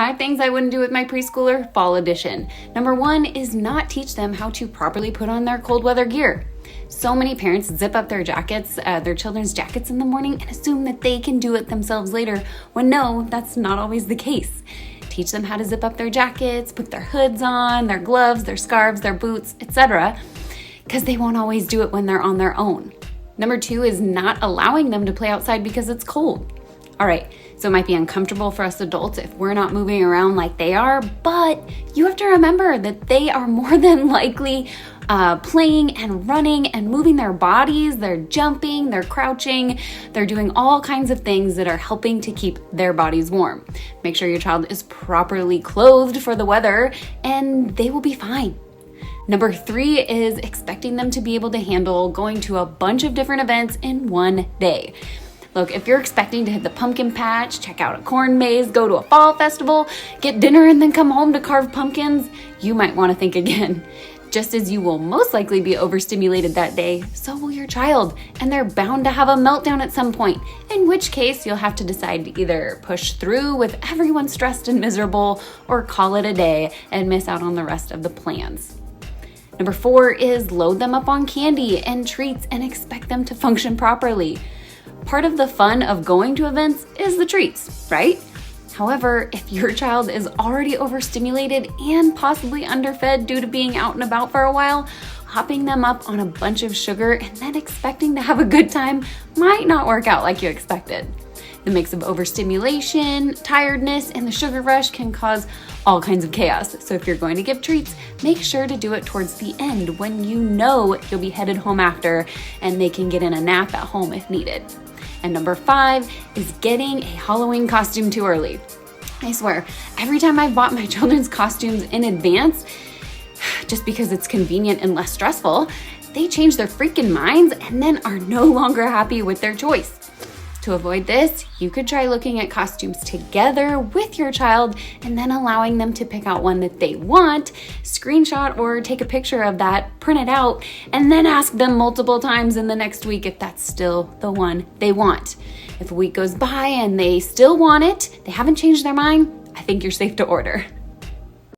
5 things I wouldn't do with my preschooler fall edition. Number 1 is not teach them how to properly put on their cold weather gear. So many parents zip up their jackets, their children's jackets in the morning and assume that they can do it themselves later, when no, that's not always the case. Teach them how to zip up their jackets, put their hoods on, their gloves, their scarves, their boots, etc., because they won't always do it when they're on their own. Number 2 is not allowing them to play outside because it's cold. All right, so it might be uncomfortable for us adults if we're not moving around like they are, but you have to remember that they are more than likely playing and running and moving their bodies. They're jumping, they're crouching, they're doing all kinds of things that are helping to keep their bodies warm. Make sure your child is properly clothed for the weather and they will be fine. Number 3 is expecting them to be able to handle going to a bunch of different events in one day. Look, if you're expecting to hit the pumpkin patch, check out a corn maze, go to a fall festival, get dinner, and then come home to carve pumpkins, you might want to think again. Just as you will most likely be overstimulated that day, so will your child, and they're bound to have a meltdown at some point, in which case you'll have to decide to either push through with everyone stressed and miserable or call it a day and miss out on the rest of the plans. Number 4 is load them up on candy and treats and expect them to function properly. Part of the fun of going to events is the treats, right? However, if your child is already overstimulated and possibly underfed due to being out and about for a while, hopping them up on a bunch of sugar and then expecting to have a good time might not work out like you expected. The mix of overstimulation, tiredness, and the sugar rush can cause all kinds of chaos. So if you're going to give treats, make sure to do it towards the end when you know you'll be headed home after and they can get in a nap at home if needed. And number 5 is getting a Halloween costume too early. I swear, every time I've bought my children's costumes in advance, just because it's convenient and less stressful, they change their freaking minds and then are no longer happy with their choice. To avoid this, you could try looking at costumes together with your child and then allowing them to pick out one that they want, screenshot or take a picture of that, print it out, and then ask them multiple times in the next week if that's still the one they want. If a week goes by and they still want it, they haven't changed their mind, I think you're safe to order.